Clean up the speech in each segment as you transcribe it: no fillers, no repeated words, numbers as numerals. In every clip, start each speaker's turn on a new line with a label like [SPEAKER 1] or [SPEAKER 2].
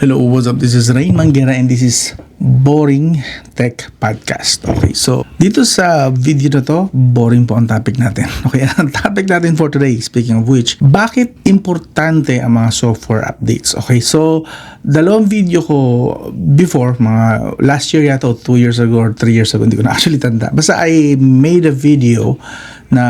[SPEAKER 1] Hello, what's up? This is Rain Manguera and this is Boring Tech Podcast. Okay, so dito sa video na to, boring po ang topic natin. Okay, ang topic natin for today, speaking of which, bakit importante ang mga software updates? Okay, so dalawang video ko before, mga last year yata o 2 years ago or 3 years ago, hindi ko na actually tanda. Basta I made a video na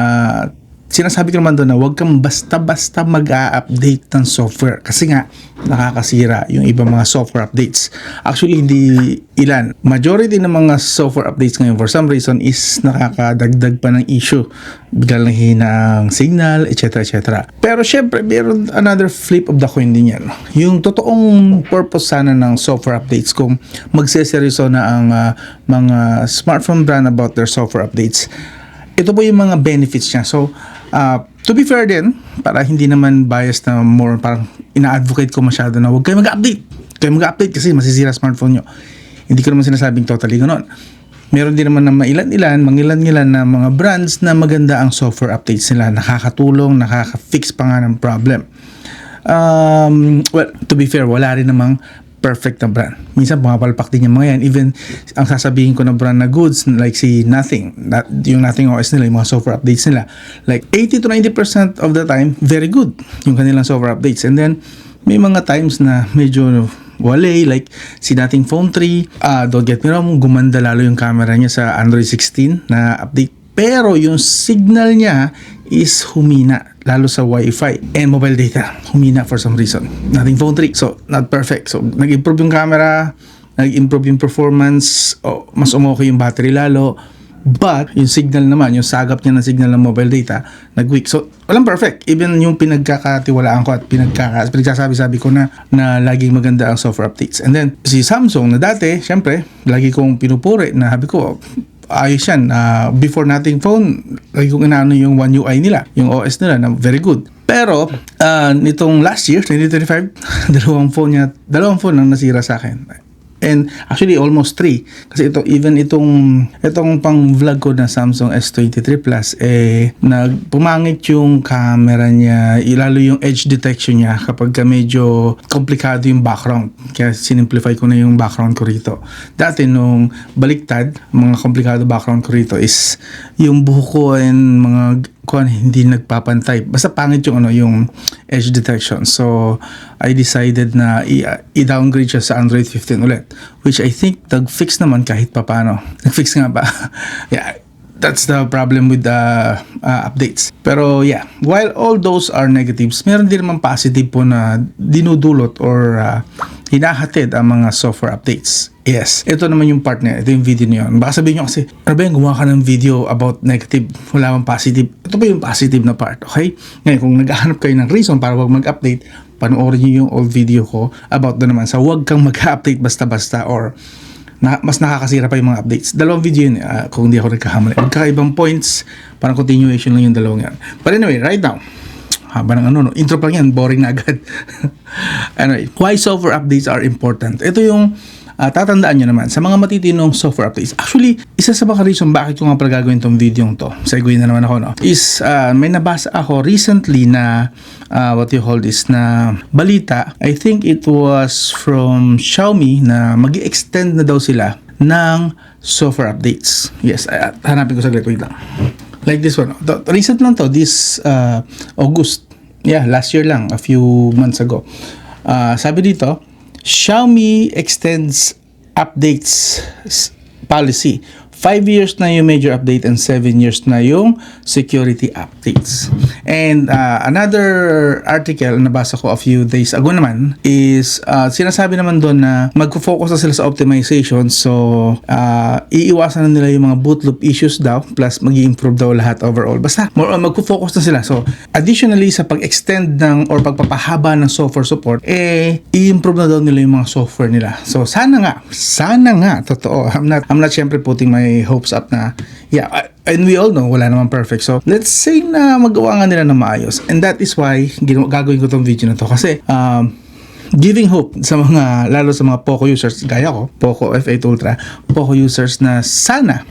[SPEAKER 1] sinasabi ko naman doon na huwag kang basta-basta mag-a-update ng software kasi nga nakakasira yung ibang mga software updates. Actually, hindi ilan. Majority ng mga software updates ngayon for some reason is nakakadagdag pa ng issue. Bigla lang hina ang signal, etc. etc. Pero syempre, meron another flip of the coin din yan. Yung totoong purpose sana ng software updates kung magseseryoso na ang mga smartphone brand about their software updates, ito po yung mga benefits niya. So, to be fair din, para hindi naman biased na more, parang ina-advocate ko masyado na huwag kayo mag-update. Kayo mag-update kasi masisira smartphone nyo. Hindi ko naman sinasabing totally ganoon. Meron din naman na mangilan-ilan na mga brands na maganda ang software updates nila. Nakakatulong, nakaka-fix pa nga ng problem. Well, to be fair, wala rin namang perfect na brand. Minsan pumapalpak din yung mga yan. Even ang sasabihin ko na brand na goods like si Nothing, yung Nothing OS nila, yung mga software updates nila, like 80 to 90% of the time, very good yung kanilang software updates. And then may mga times na medyo wale, like si Nothing Phone 3, don't get me wrong, gumanda lalo yung camera niya sa Android 16 na update. Pero yung signal niya is humina, lalo sa Wi-Fi and mobile data. Humina for some reason. Nothing Phone 3. So, not perfect. So, nag-improve yung camera, nag-improve yung performance, mas umokay yung battery lalo. But, yung signal naman, yung sagap niya ng signal ng mobile data, nag-weak. So, walang perfect. Even yung pinagkakatiwalaan ko at pinagsasabi-sabi ko na laging maganda ang software updates. And then, si Samsung na dati, syempre, lagi kong pinupuri na sabi ko, ayos yan. Before Nothing Phone, lagi kong inaano yung One UI nila, yung OS nila na very good. Pero, nitong last year, 2025, dalawang phone ang nasira sa akin. And actually almost 3 kasi itong pang vlog ko na Samsung S23 Plus pumangit yung camera niya, lalo yung edge detection niya kapag medyo komplikado yung background, kaya sinimplify ko na yung background ko rito. Dati nung baliktad, mga komplikado background ko rito is yung buhok ko and mga hindi nagpapantay, basta pangit yung edge detection. So I decided na i-downgrade siya sa Android 15 ulit, which I think nag-fix naman kahit papano. Nag-fix nga ba? Yeah, that's the problem with the updates. Pero yeah, while all those are negatives, meron din naman positive po na dinudulot or hinahatid ang mga software updates. Yes, ito naman yung part na, ito yung video niyo. Baka sabihin nyo kasi, ano ba yung gumawa ka ng video about negative, wala bang positive? Ito pa yung positive na part, okay? Ngayon, kung naghahanap kayo ng reason para wag mag-update, panoorin nyo yung old video ko about doon naman sa wag kang mag-update basta-basta or mas nakakasira pa yung mga updates. Dalawang video yun, kung hindi ako nagkahamali. Magkakaibang points, parang continuation lang yung dalawang yan. But anyway, right now, haba ng intro pa yan, boring na agad. Anyway, why software updates are important? Ito yung tatandaan nyo naman sa mga matitinong software updates. Actually, isa sa mga reason bakit ko nga pala gagawin tong video to, segue na naman ako, is may nabasa ako recently na what you call this, na balita. I think it was from Xiaomi na mag-i-extend na daw sila ng software updates. Yes, hanapin ko saglit, wait lang. Like this one. Recent lang to, this August. Yeah, last year lang, a few months ago. Sabi dito, Xiaomi extends updates policy. 5 years na yung major update and 7 years na yung security updates. And another article na nabasa ko a few days ago naman is sinasabi naman doon na magfo-focus na sila sa optimization. So iiwasan na nila yung mga boot loop issues daw, plus mag-i-improve daw lahat overall. Basta more on magfo-focus na sila. So additionally sa pag-extend ng or pagpapahaba ng software support, i-improve na daw nila yung mga software nila. So sana nga totoo. I'm not syempre putting my hopes up na and we all know wala naman perfect. So let's say na magawa nga nila na maayos, and that is why gagawin ko tong video na to kasi giving hope sa mga, lalo sa mga Poco users gaya ko, Poco F8 Ultra, Poco users na sana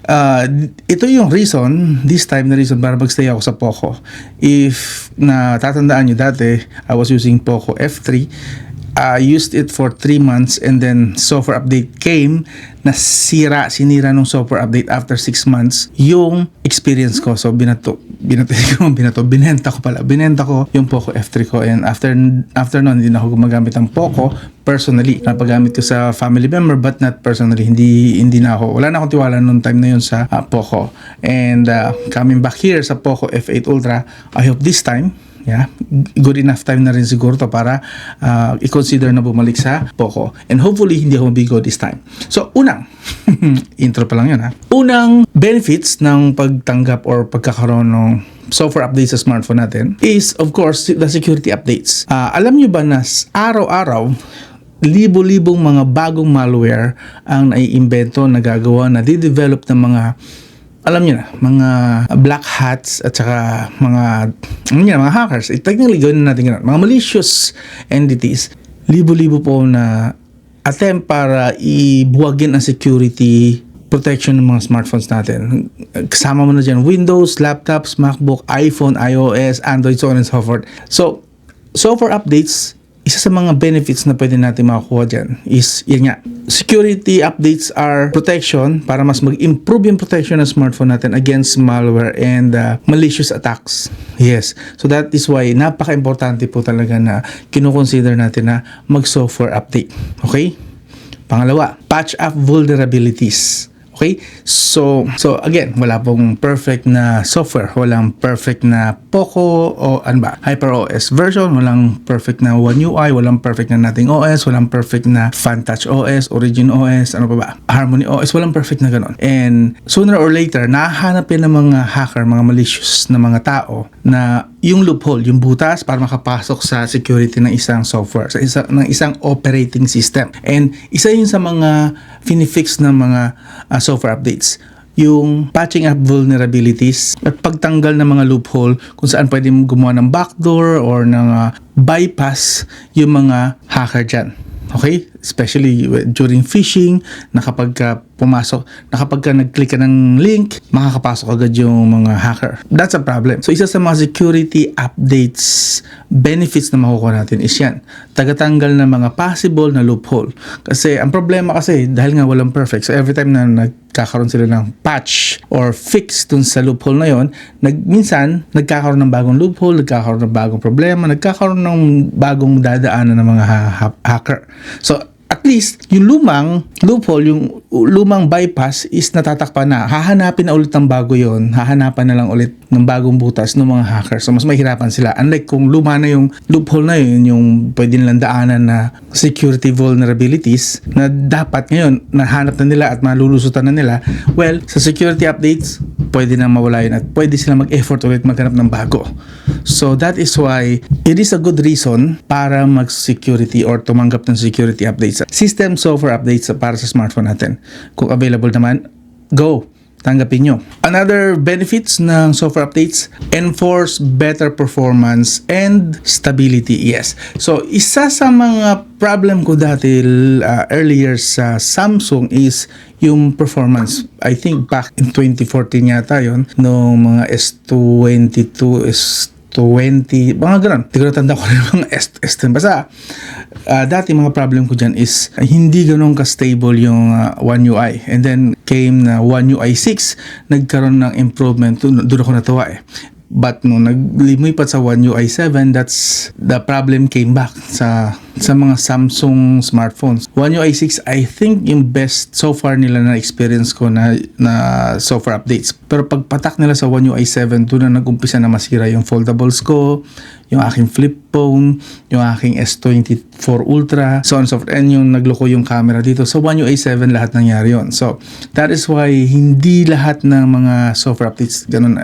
[SPEAKER 1] ito yung reason, this time na reason para magstay ako sa Poco. If natatandaan nyo dati, I was using Poco F3 used it for 3 months and then software update came, sinira nung software update after 6 months yung experience ko. So binenta ko yung Poco F3 ko, and after noon hindi na ako gumagamit ng Poco personally. Napagamit ko sa family member but not personally. Hindi na ako, wala na akong tiwala noong time na yun sa Poco. And coming back here sa Poco F8 Ultra, I hope this time, good enough time na rin siguro to para i-consider na bumalik sa Poco. And hopefully, hindi ako mabigo this time. So, unang, intro pa lang yun Unang benefits ng pagtanggap or pagkakaroon ng software updates sa smartphone natin is, of course, the security updates. Alam nyo ba na araw-araw, libo-libong mga bagong malware ang naiimbento, nagagawa, nadidevelop ng mga, alam niyo na, mga black hats at saka mga hackers. Technically, gawin natin ganun. Mga malicious entities, libo-libo po na attempt para ibuwagin ang security protection ng mga smartphones natin. Kasama mo na dyan Windows, laptops, MacBook, iPhone, iOS, Android, so on and so forth. So, software updates, isa sa mga benefits na pwede natin makakuha dyan is, yun nga, security updates are protection para mas mag-improve yung protection ng smartphone natin against malware and malicious attacks. Yes. So that is why napaka-importante po talaga na kinukonsider natin na mag-software update. Okay? Pangalawa, patch up vulnerabilities. Okay? So again, wala pong perfect na software. Walang perfect na Poco o HyperOS version. Walang perfect na One UI. Walang perfect na Nothing OS. Walang perfect na FunTouch OS, Origin OS, ano pa ba? Harmony OS. Walang perfect na ganun. And sooner or later, nahahanapin ng mga hacker, mga malicious na mga tao na yung loophole, yung butas para makapasok sa security ng isang software, ng isang operating system. And isa yun sa mga finifix ng mga software updates, yung patching up vulnerabilities at pagtanggal ng mga loophole kung saan pwede mo gumawa ng backdoor or ng bypass yung mga hacker dyan. Okay? Especially during phishing, na kapag nag-click ka ng link, makakapasok agad yung mga hacker. That's a problem. So, isa sa mga security updates benefits na makukuha natin is yan. Tagatanggal ng mga possible na loophole. Kasi, ang problema kasi, dahil nga walang perfect, so every time na nagkakaroon sila ng patch or fix dun sa loophole na yon, minsan, nagkakaroon ng bagong loophole, nagkakaroon ng bagong problema, nagkakaroon ng bagong dadaanan ng mga hacker. So, at least, yung lumang loophole, yung lumang bypass is natatakpan na. Hahanapin na ulit ng bago yon. Hahanapan na lang ulit ng bagong butas ng mga hackers. So, mas mahirapan sila. Unlike kung luma na yung loophole na yun, yung pwede nilang daanan na security vulnerabilities na dapat ngayon, nahanap na nila at malulusutan na nila. Well, sa security updates, pwede na mawala yun at pwede sila mag-effort ulit maghanap ng bago. So, that is why it is a good reason para mag-security or tumanggap ng security updates. System software updates para sa smartphone natin. Kung available naman, go! Tanggapin nyo. Another benefits ng software updates, enforce better performance and stability. Yes. So, isa sa mga problem ko dati earlier sa Samsung is yung performance. I think back in 2014 yata yon, no mga S22, S20, mga ganun. Hindi ko natanda ko rin mga S10. Basta, dati mga problem ko dyan is hindi ganun ka-stable yung One UI. And then, came na One UI 6, nagkaroon ng improvement. Doon ako natuwa But nung naglipat sa One UI 7, that's the problem came back sa mga Samsung smartphones. One UI 6, I think yung best so far nila na experience ko na software updates. Pero pagpatak nila sa One UI 7, doon na nag-umpisa na masira yung foldables ko, yung aking flip phone, yung aking S24 Ultra, so on and so forth. And yung nagloko yung camera dito. So One UI 7, lahat nangyari yon. So that is why hindi lahat ng mga software updates ganun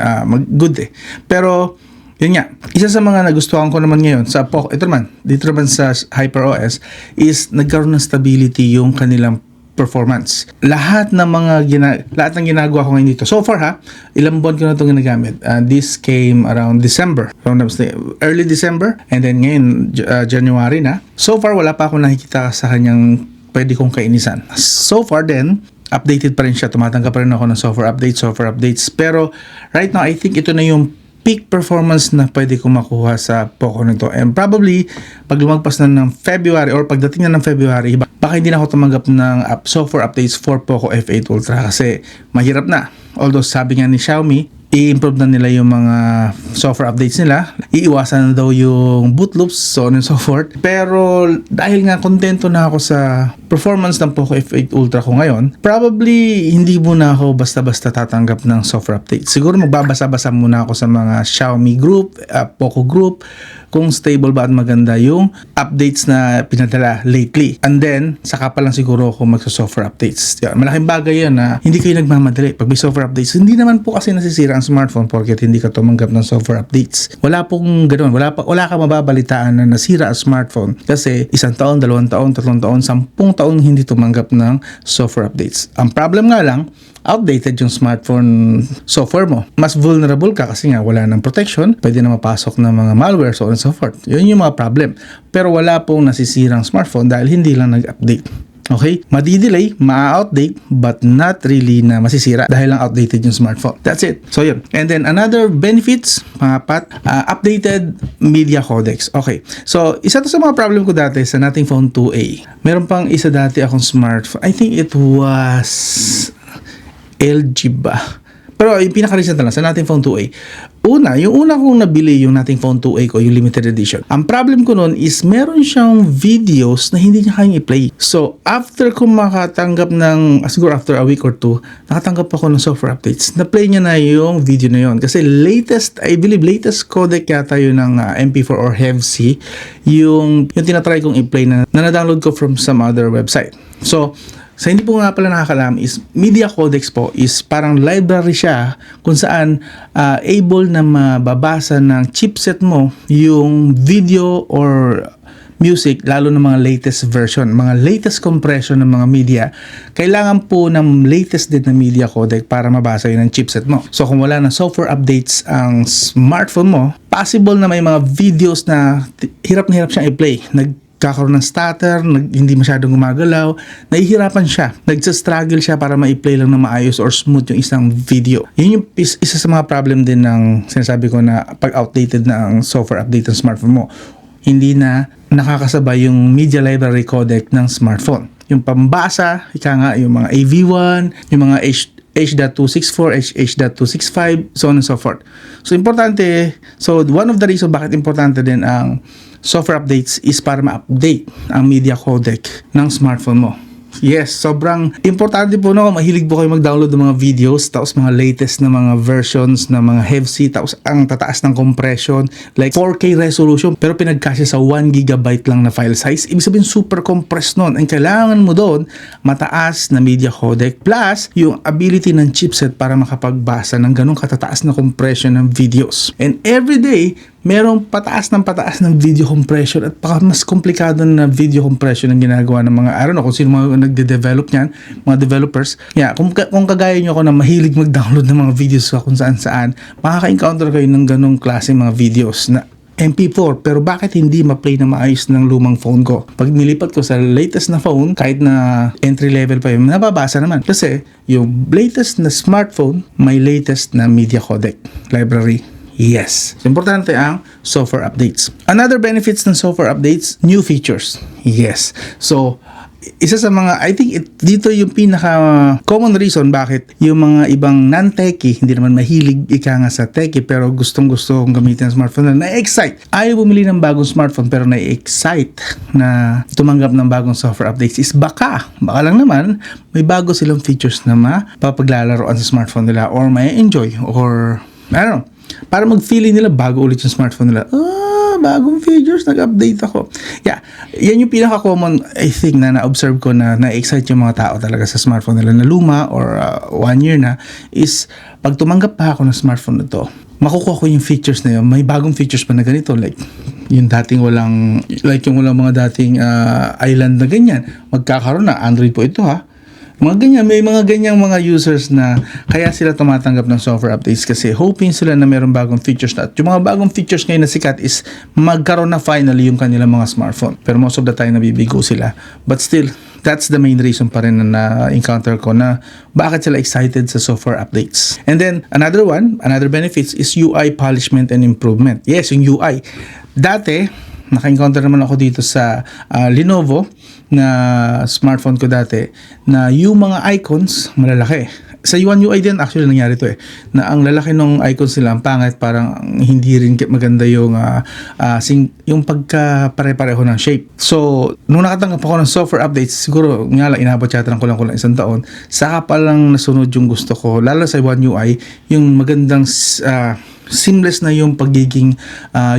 [SPEAKER 1] good Pero yun nga, isa sa mga nagustuhan ko naman ngayon sa Poco, dito naman sa HyperOS is nagkaroon ng stability yung kanilang performance. Lahat ng ginagawa ko ngayon dito. So far ilang buwan ko na itong ginagamit. This came around December. Early December. And then ngayon, January na. So far, wala pa akong nakikita sa kanyang pwede kong kainisan. So far then, updated pa rin siya. Tumatanggap pa rin ako ng software updates. Pero right now, I think ito na yung peak performance na pwede ko makuha sa Poco nito. And probably, pag lumagpas na ng February or pagdating na ng February, baka hindi na ako tumanggap ng software updates for Poco F8 Ultra kasi mahirap na. Although sabi nga ni Xiaomi, i-improve na nila yung mga software updates nila. Iiwasan na daw yung boot loops, so on and so forth. Pero dahil nga kontento na ako sa performance ng Poco F8 Ultra ko ngayon, probably hindi muna ako basta-basta tatanggap ng software updates. Siguro magbabasa-basa muna ako sa mga Xiaomi group, Poco group, kung stable ba at maganda yung updates na pinadala lately. And then, saka pa lang siguro ako magsa-software updates. Yan, malaking bagay yan na hindi kayo nagmamadali. Pag may software updates, hindi naman po kasi nasisira ang smartphone porket hindi ka tumanggap ng software updates. Wala pong ganoon. Wala ka mababalitaan na nasira ang smartphone kasi 1 taon, 2 taon, 3 taon, 10 taon hindi tumanggap ng software updates. Ang problem nga lang, outdated yung smartphone software mo. Mas vulnerable ka kasi nga wala ng protection. Pwede na mapasok ng mga malware, so on and so forth. Yun yung mga problem. Pero wala pong nasisirang smartphone dahil hindi lang nag-update. Okay? Madi-delay, ma-outdate, but not really na masisira dahil lang outdated yung smartphone. That's it. So yun. And then another benefits, pangapat, updated media codecs. Okay. So isa to sa mga problem ko dati sa nating phone 2A. Meron pang isa dati akong smartphone. I think it was LG ba? Pero yung pinaka-recent na lang sa nating phone 2A. Yung una kong nabili yung nating phone 2A ko, yung limited edition. Ang problem ko noon is meron siyang videos na hindi niya kayang i-play. So, after ko makatanggap ng, siguro after a week or two, nakatanggap ako ng software updates. Na-play niya na yung video na yun. Kasi I believe latest codec yata yun ng MP4 or HEVC, yung tinatry kong i-play na na-download ko from some other website. So, sa hindi po nga pala nakakalam is media codecs po is parang library siya kung saan able na mababasa ng chipset mo yung video or music, lalo ng mga latest version, mga latest compression ng mga media. Kailangan po ng latest din na media codec para mabasa yun ng chipset mo. So kung wala na software updates ang smartphone mo, possible na may mga videos na hirap siyang i-play. Kakaroon ng stutter, hindi masyadong gumagalaw, nahihirapan siya. Nagsa-struggle siya para ma-play lang na maayos or smooth yung isang video. Yun yung isa sa mga problem din ng sinasabi ko na pag outdated na ang software update ng smartphone mo. Hindi na nakakasabay yung media library codec ng smartphone. Yung pambasa, yung mga AV1, yung mga H.264, H.265, so on and so forth. So, importante. So, one of the reason bakit importante din ang software updates is para ma-update ang media codec ng smartphone mo. Yes, sobrang importante po no, mahilig po kayo mag-download ng mga videos, tapos mga latest na mga versions ng mga HEVC, tapos ang tataas ng compression, like 4K resolution, pero pinagkasya sa 1 GB lang na file size. Ibig sabihin super compressed nun. Ang kailangan mo doon, mataas na media codec, plus yung ability ng chipset para makapagbasa ng ganong katataas na compression ng videos. And every day, merong pataas ng video compression at mas komplikado na video compression ang ginagawa ng mga, I don't know kung sino mga nagde-develop niyan, mga developers. Yeah, kung kagaya nyo ako na mahilig mag-download ng mga videos kung saan, makaka-encounter kayo ng ganong klase mga videos na MP4, pero bakit hindi ma-play na maayos ng lumang phone ko? Pag nilipat ko sa latest na phone, kahit na entry level pa yun, nababasa naman. Kasi yung latest na smartphone, may latest na media codec library. Yes. So, importante ang software updates. Another benefits ng software updates, new features. Yes. So, isa sa mga, I think dito yung pinaka common reason bakit yung mga ibang non-techie, hindi naman mahilig ika nga sa techie, pero gustong-gusto kong gamitin ang smartphone na na-excite. Ayaw bumili ng bagong smartphone pero na-excite na tumanggap ng bagong software updates is baka lang naman may bago silang features na mapapaglalaroan sa smartphone nila or may enjoy or I don't know, para mag-feeling nila bago ulit yung smartphone nila. Bagong features, nag-update ako. Yeah, yan yung pinaka-common, I think, na na-observe ko na na-excite yung mga tao talaga sa smartphone nila na luma or 1 year na, is pag tumanggap pa ako ng smartphone na to, makukuha ko yung features na yun. May bagong features pa na ganito, like yung dating walang mga dating island na ganyan. Magkakaroon na, Android po ito ha. Mga ganyan, may mga ganyang mga users na kaya sila tumatanggap ng software updates kasi hoping sila na mayroong bagong features na. At yung mga bagong features ngayon na sikat is magkaroon na finally yung kanilang mga smartphone. Pero most of the time nabibigo sila. But still, that's the main reason pa rin na encounter ko na bakit sila excited sa software updates. And then, another benefits is UI polishment and improvement. Yes, yung UI. Dati, naka-encounter naman ako dito sa Lenovo na smartphone ko dati na yung mga icons malalaki. Sa One UI din actually nangyari to na ang lalaki ng icons nila ang pangit, parang hindi rin maganda yung yung pagka pare-pareho ng shape. So nung nakatanggap ako ng software updates, siguro nga lang inabot yata ng kulang-kulang isang taon, saka pa lang nasunod yung gusto ko, lalo sa One UI, yung magandang seamless na yung pagiging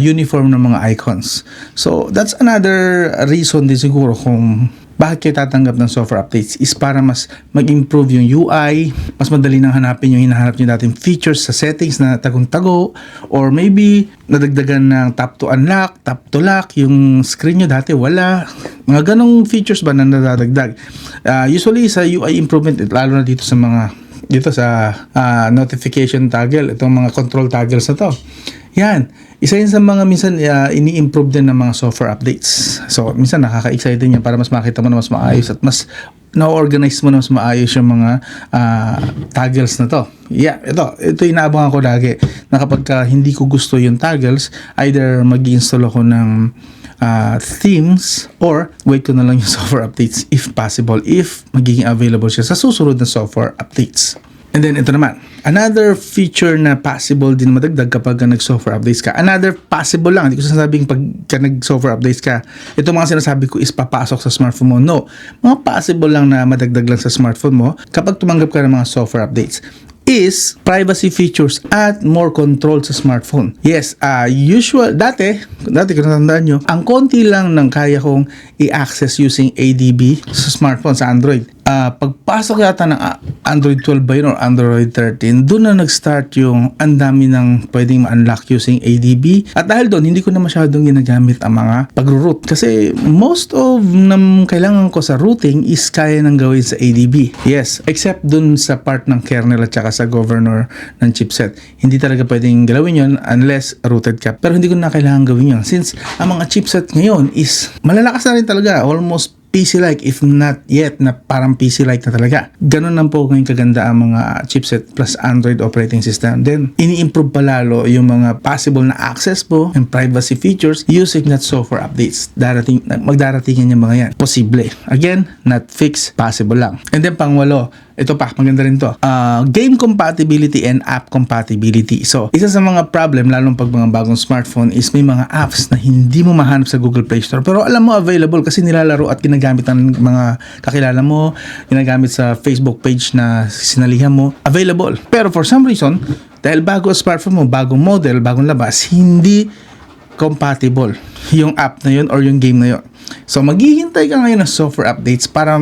[SPEAKER 1] uniform ng mga icons. So that's another reason din siguro kung bakit kayo tatanggap ng software updates is para mas mag-improve yung UI, mas madali nang hanapin yung hinahanap nyo dating features sa settings na tagong-tago, or maybe nadagdagan ng tap to unlock, tap to lock, yung screen nyo dati wala. Mga ganong features ba na nadadagdag? Usually sa UI improvement, lalo na dito sa notification toggle, itong mga control toggles na to. Yan. Isa yun sa mga minsan ini-improve din ng mga software updates. So, minsan nakaka-excite din yan para mas makita mo na mas maayos at mas na-organize mo na mas maayos yung mga toggles na to. Yeah, ito inaabangan ko lagi na kapag hindi ko gusto yung toggles, either mag-install ako ng themes or wait ko na lang yung software updates if possible, if magiging available siya sa susunod na software updates. And then ito naman, another feature na possible din madagdag kapag nag-software updates ka. Another possible lang, hindi ko sinasabing pagka nag-software updates ka, ito mga sinasabi ko is papasok sa smartphone mo. No, mga possible lang na madagdag lang sa smartphone mo kapag tumanggap ka ng mga software updates is privacy features at more control sa smartphone. Yes, dati kung natandaan nyo, ang konti lang ng kaya kong i-access using ADB sa smartphone, sa Android. Pagpasok yata ng Android 12 ba yun or Android 13, doon na nag-start yung ang dami ng pwedeng ma-unlock using ADB. At dahil doon, hindi ko na masyadong ginagamit ang mga pag-root. Kasi most of ng kailangan ko sa routing is kaya nang gawin sa ADB. Yes, except doon sa part ng kernel at saka sa governor ng chipset. Hindi talaga pwedeng galawin yun unless rooted ka. Pero hindi ko na kailangan gawin yun. Since ang mga chipset ngayon is malalakas na rin talaga. Almost PC-like, if not yet, na parang PC-like na talaga. Ganun lang po ngayon kaganda ang mga chipset plus Android operating system. Then, ini-improve pa lalo yung mga possible na access po and privacy features using that software updates. Magdaratingan yung mga yan. Posible. Again, not fixed, possible lang. And then, pangwalo, ito pa, maganda rin to. Game compatibility and app compatibility. So, isa sa mga problem, lalong pag mga bagong smartphone, is may mga apps na hindi mo mahanap sa Google Play Store. Pero alam mo, available kasi nilalaro at ginagamit ng mga kakilala mo, ginagamit sa Facebook page na sinalihan mo, available. Pero for some reason, dahil bago ang smartphone mo, bagong model, bagong labas, hindi compatible yung app na yun or yung game na yun. So, maghihintay ka ngayon ng software updates para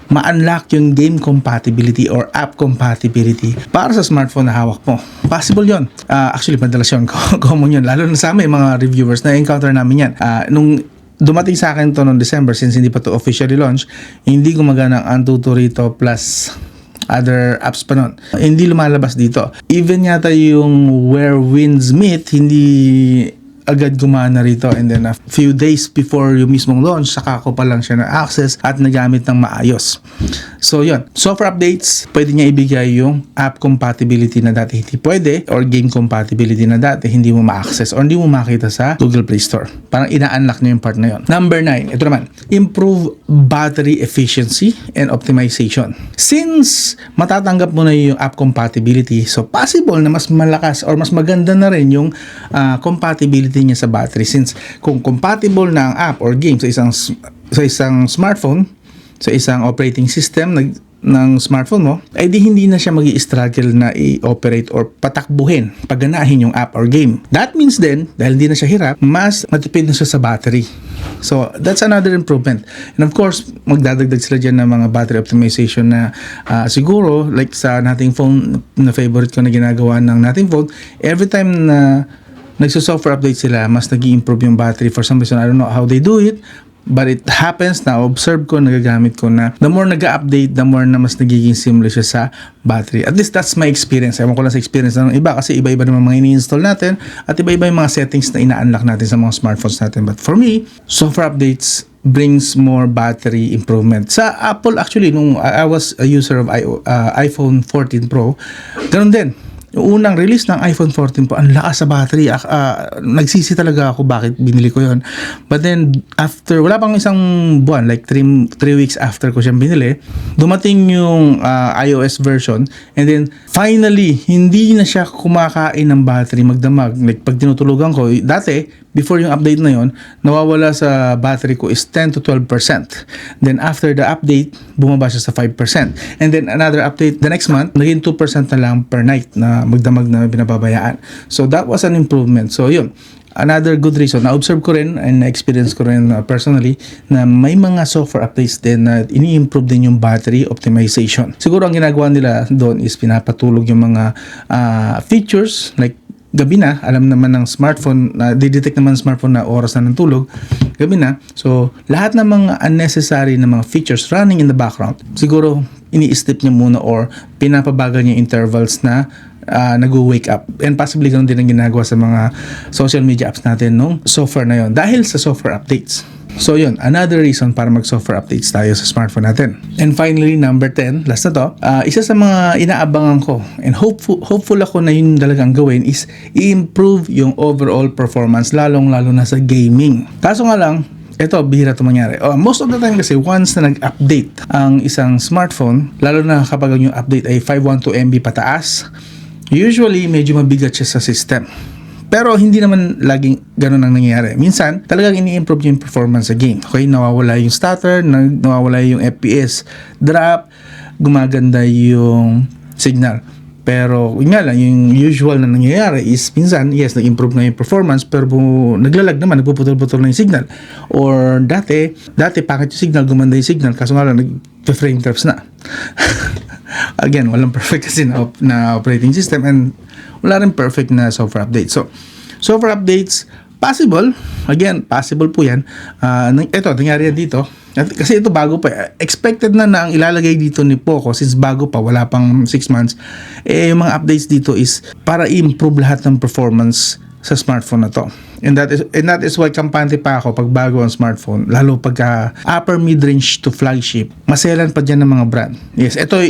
[SPEAKER 1] ma-unlock yung game compatibility or app compatibility para sa smartphone na hawak mo. Possible yun. Actually, madalas yun. Common yun. Lalo na sa amin, mga reviewers, na-encounter namin yan. Nung dumating sa akin to noong December, since hindi pa to officially launch, hindi gumagana ang Antutu Rito plus other apps pa nun. Hindi lumalabas dito. Even yata yung Where Winds Meet, hindi agad gumana rito, and then a few days before yung mismong launch, saka ko pa lang siya na-access at nagamit ng maayos. So yun, software updates, pwede niya ibigay yung app compatibility na dati hindi pwede, or game compatibility na dati hindi mo ma-access or hindi mo makita sa Google Play Store. Parang ina-unlock niya yung part na yun. Number 9, ito naman, improve battery efficiency and optimization. Since matatanggap mo na yung app compatibility, so possible na mas malakas or mas maganda na rin yung compatibility niya sa battery, since kung compatible na ang app or game sa isang smartphone, sa isang operating system ng smartphone mo, ay di hindi na siya magi-struggle na i-operate or patakbuhin, pagganahin yung app or game. That means then, dahil hindi na siya hirap, mas matipid na siya sa battery. So, that's another improvement. And of course, magdadagdag sila dyan ng mga battery optimization na siguro, like sa nating phone, na favorite ko na ginagawa ng nating phone, every time na nagso-software update sila, mas nag-i-improve yung battery. For some reason, I don't know how they do it, But it happens na observe ko, nagagamit ko na the more nag-update, the more na mas nagiging seamless siya sa battery. At least that's my experience. Ewan ko lang sa experience ng iba kasi iba-iba naman mga ini-install natin at iba-iba yung mga settings na ina-unlock natin sa mga smartphones natin. But for me, software updates brings more battery improvement. Sa Apple actually, nung I was a user of iPhone 14 Pro, ganun din. Yung unang release ng iPhone 14 po, ang lakas sa battery. Nagsisi talaga ako bakit binili ko yon. But then, after, wala pang isang buwan, like 3 weeks after ko siyang binili, dumating yung iOS version. And then, finally, hindi na siya kumakain ng battery magdamag. Like, pag tinutulugan ko, dati, before yung update na yon, nawawala sa battery ko is 10 to 12%. Then, after the update, bumaba siya sa 5%. And then, another update the next month, naging 2% na lang per night na magdamag na binababayaan. So that was an improvement. So yun, another good reason. Na-observe ko rin and na-experience ko rin personally na may mga software updates din na ini-improve din yung battery optimization. Siguro ang ginagawa nila doon is pinapatulog yung mga features like gabi na, alam naman ng smartphone, didetect naman ng smartphone na oras na ng tulog, gabi na. So, lahat ng mga unnecessary na mga features running in the background, siguro ini-step niya muna or pinapabagal niya intervals na nag-wake up. And possibly ganun din ang ginagawa sa mga social media apps natin nung software na yon dahil sa software updates. So yun, another reason para mag-software updates tayo sa smartphone natin. And finally, number 10, last na to, isa sa mga inaabangan ko and hopeful ako na yun talagang gawin is i-improve yung overall performance, lalong-lalo na sa gaming. Kaso nga lang, ito, bihira ito mangyari. Most of the time kasi, once na nag-update ang isang smartphone, lalo na kapag yung update ay 512 MB pataas, usually medyo mabigat siya sa system. Pero hindi naman laging ganun ang nangyayari. Minsan, talagang ini-improve yung performance sa game. Okay, nawawala yung stutter, nawawala yung FPS drop, gumaganda yung signal. Pero yun nga lang, yung usual na nangyayari is minsan, yes, nag-improve na yung performance pero naglalag naman, nagpuputol-putol na yung signal. Or dati pangit yung signal, gumanda yung signal, kaso nga lang, nag-frame traps na. Again, walang perfect kasi na operating system and wala rin perfect na software update. So, software updates, possible. Again, possible po yan. Ito, nangyari yan dito. Kasi ito bago pa. Expected na ang ilalagay dito ni Poco since bago pa, wala pang 6 months. Yung mga updates dito is para i-improve lahat ng performance sa smartphone na to. And that is why kampante pa ako pag bago ang smartphone, lalo pagka upper mid-range to flagship, maselan pa dyan ng mga brand. Yes, ito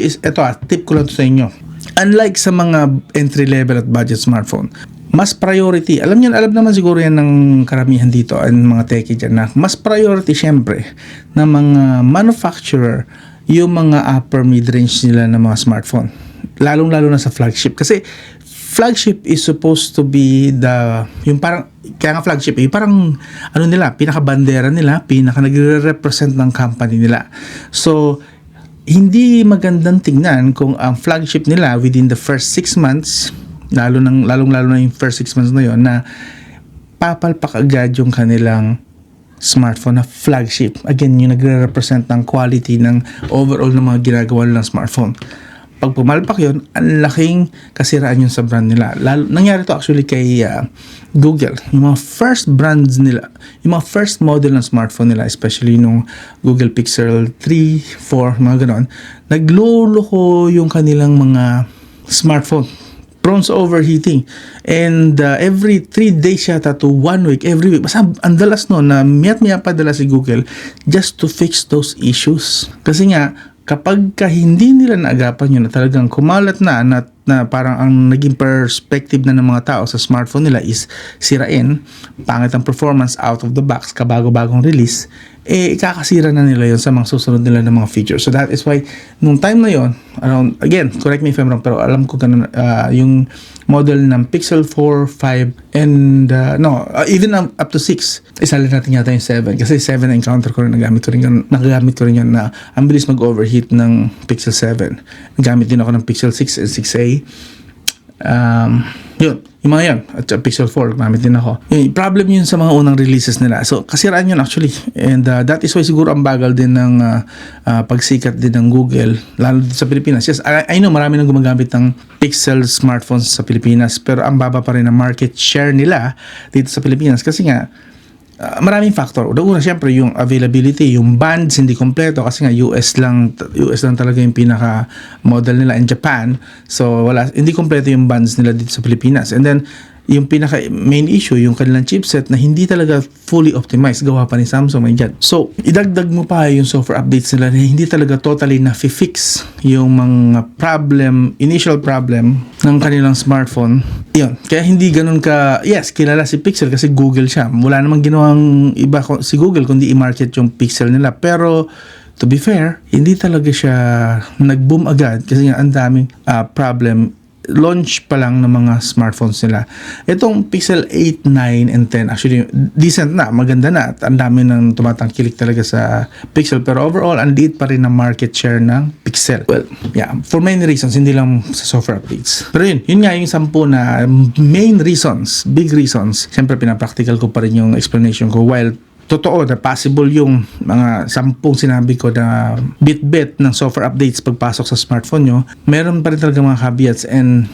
[SPEAKER 1] tip ko lang to sa inyo. Unlike sa mga entry level at budget smartphone, mas priority, alam naman siguro yan ng karamihan dito ang mga techie dyan na mas priority syempre ng mga manufacturer yung mga upper mid-range nila ng mga smartphone, lalong-lalo na sa flagship. Kasi flagship is supposed to be yung parang, kaya nga flagship, parang pinaka-bandera nila, nagre-represent ng company nila. So, hindi magandang tingnan kung ang flagship nila within the first 6 months, lalong-lalo na yung first 6 months na yon, na papalpak agad yung kanilang smartphone na flagship. Again, yung nagre-represent ng quality ng overall ng mga ginagawa nilang smartphone. Pag pumalpak yun, ang laking kasiraan yun sa brand nila. Nangyari to actually kay Google. Yung mga first brands nila, yung mga first model ng smartphone nila, especially nung Google Pixel 3, 4, mga ganon, nagloloko yung kanilang mga smartphone. Prone sa overheating. And every 3 days yata to 1 week, every week. Basta ang dalas no, na miyat-miyat padala si Google just to fix those issues. Kasi nga, kapag hindi nila naagapan yun na talagang kumalat na parang ang naging perspective na ng mga tao sa smartphone nila is sirain, pangit ang performance out of the box, kabago-bagong release, ikakasira na nila yun sa mga susunod nila ng mga features. So that is why, nung time na yun, around, again, correct me if I'm wrong, pero alam ko ganun, yung model ng Pixel 4, 5, and even up to 6. Isalin natin yata yung 7. Kasi 7 na encounter ko rin, nagagamit ko rin yun na ang bilis mag-overheat ng Pixel 7. Nagamit din ako ng Pixel 6 and 6a. Yun, yung mga yun. At Pixel 4, gamit din ako. Yung problem yun sa mga unang releases nila. So, kasiraan yun actually. And that is why siguro ang bagal din ng pagsikat din ng Google, lalo sa Pilipinas. Yes, I know marami nang gumagamit ng Pixel smartphones sa Pilipinas, pero ang baba pa rin ang market share nila dito sa Pilipinas. Kasi nga, Maraming factor. Una, syempre, yung availability, yung bands hindi kompleto kasi nga US lang talaga yung pinaka model nila in Japan. So hindi kompleto yung bands nila dito sa Pilipinas. And then yung pinaka main issue, yung kanilang chipset na hindi talaga fully optimized, gawa pa ni Samsung, my God. So idagdag mo pa yung software updates nila na hindi talaga totally na-fix yung mga initial problem ng kanilang smartphone. Yun, kaya hindi ganun yes, kilala si Pixel kasi Google siya. Wala namang ginawang iba si Google kundi i-market yung Pixel nila. Pero to be fair, hindi talaga siya nag-boom agad kasi nga ang daming problem. Launch pa lang ng mga smartphones nila. Itong Pixel 8, 9, and 10 actually decent na, maganda na at ang dami nang tumatangkilik talaga sa Pixel, pero overall ang liit pa rin ng market share ng Pixel. Well, yeah, for many reasons, hindi lang sa software updates. Pero yun nga yung 10 na main reasons, big reasons. Siyempre pinapractical ko pa rin yung explanation ko while totoo na possible yung mga 10 sinabi ko na bit ng software updates pagpasok sa smartphone nyo, meron pa rin talaga mga caveats, and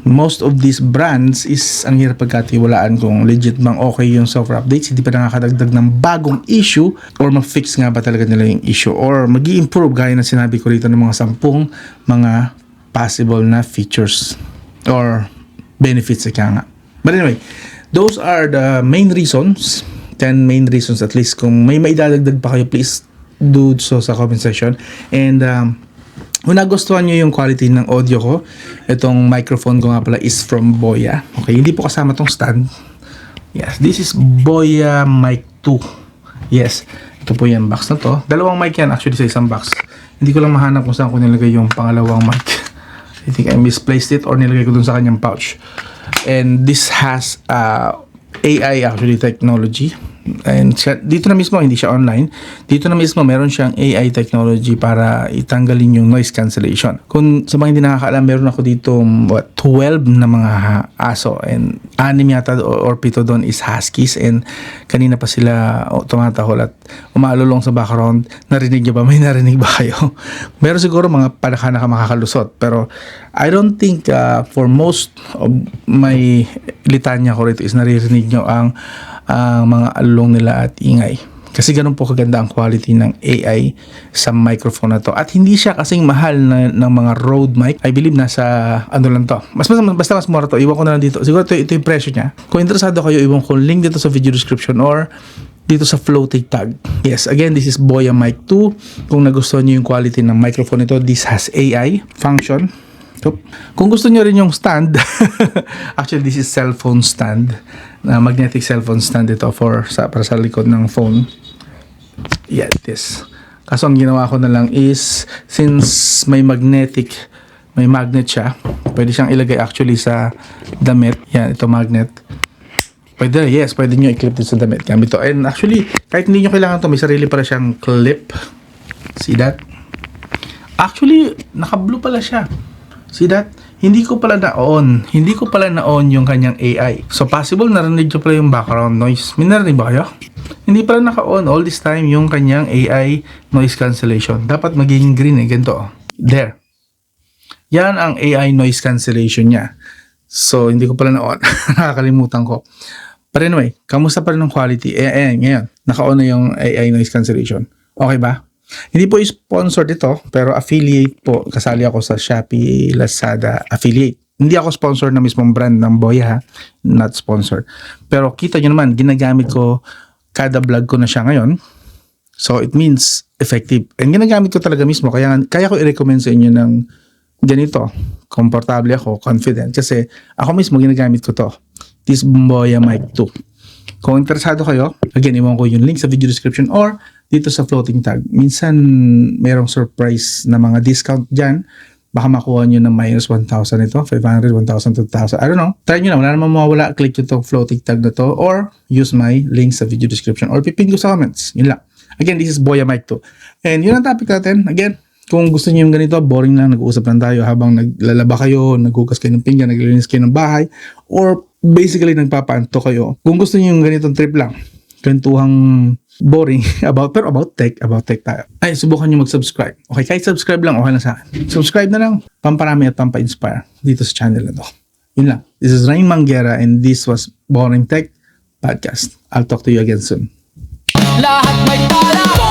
[SPEAKER 1] most of these brands is ang hirap pagkatiwalaan kung legit bang okay yung software updates, hindi pa nakakadagdag ng bagong issue or ma-fix nga ba talaga nila yung issue or mag-i-improve gaya na sinabi ko rito ng mga 10 mga possible na features or benefits nga. But anyway, those are the main reasons, 10 main reasons at least. Kung may maidadagdag pa kayo, please do so sa comment section. And kung nagustuhan nyo yung quality ng audio ko, itong microphone ko nga pala is from Boya. Okay, hindi po kasama tong stand. Yes, this is Boya Mic 2. Yes, ito po yung box na to. Dalawang mic yan actually sa isang box. Hindi ko lang mahanap kung saan ko nilagay yung pangalawang mic. I think I misplaced it or nilagay ko dun sa kanyang pouch. And this has AI actually technology, and dito na mismo, hindi siya online, dito na mismo meron siyang AI technology para itanggalin yung noise cancellation. Kung sa mga hindi nakakaalam, meron ako dito 12 na mga aso, and 6 yata or 7 doon is huskies, and kanina pa sila tumatahol at umaalulong sa background. Narinig niyo ba? May narinig ba kayo? Meron siguro mga panaka makakalusot, pero I don't think for most of my litanya ko rito is naririnig nyo ang mga alulong nila at ingay. Kasi ganun po kaganda ang quality ng AI sa microphone na to. At hindi siya kasing mahal ng mga Rode mic. I believe nasa ano lang to. Basta mas mura to. Iwan ko na lang dito. Siguro ito yung presyo niya. Kung interesado kayo, iwan ko link dito sa video description or dito sa floating tag. Yes, again, this is Boya Mic 2. Kung nagustuhan nyo yung quality ng microphone nito, this has AI function. So, kung gusto nyo rin yung stand, actually this is cellphone stand, magnetic cellphone stand ito para sa likod ng phone. Yeah, this. Kaso ang ginawa ko na lang is, since may magnet siya, pwede siyang ilagay actually sa damit. Yan, ito magnet. Pwede nyo i-clip din sa damit. Gamit to. And actually, kahit hindi nyo kailangan to, may sarili para siyang clip. See that? Actually, naka-blue pala siya. See that? Hindi ko pala na-on yung kanyang AI. So possible narinig nyo pala yung background noise. May narinig ba kayo? Hindi pala naka-on all this time yung kanyang AI noise cancellation. Dapat magiging green ganito. There. Yan ang AI noise cancellation niya. So hindi ko pala na-on. Nakakalimutan ko. But anyway, kamusta pa rin ang quality? Ngayon, naka-on na yung AI noise cancellation. Okay ba? Hindi po sponsored ito, pero affiliate po. Kasali ako sa Shopee, Lazada affiliate. Hindi ako sponsor na mismong brand ng Boya, not sponsored. Pero kita nyo naman, ginagamit ko kada vlog ko na siya ngayon. So it means effective. And ginagamit ko talaga mismo. Kaya ko i-recommend sa inyo ng ganito. Komportable ako, confident. Kasi ako mismo ginagamit ko to. This Boya Mic 2. Kung interesado kayo, again, iwan ko yung link sa video description or dito sa floating tag. Minsan, merong surprise na mga discount dyan. Baka makuha nyo ng minus 1,000 ito, 500, 1,000, 2,000. I don't know. Try nyo na. Wala naman mawawala. Click nyo itong floating tag na to or use my link sa video description or pipin ko sa comments. Yun lang. Again, this is Boya Mic 2. And yun ang topic natin. Again, kung gusto niyo yung ganito, boring lang, nag-uusap lang tayo habang naglalaba kayo, naghugas kayo ng pinggan, naglilinis kayo ng bahay, or basically nagpapaanto kayo. Kung gusto niyo yung ganitong trip lang, kwentuhang boring about tech tayo. Ay, subukan nyo mag-subscribe. Okay, kahit subscribe lang, okay lang sa akin. Subscribe na lang, pamparami at pampa-inspire dito sa channel na to. Yun lang. This is Rain Manguera and this was Boring Tech Podcast. I'll talk to you again soon.
[SPEAKER 2] Lahat may tala.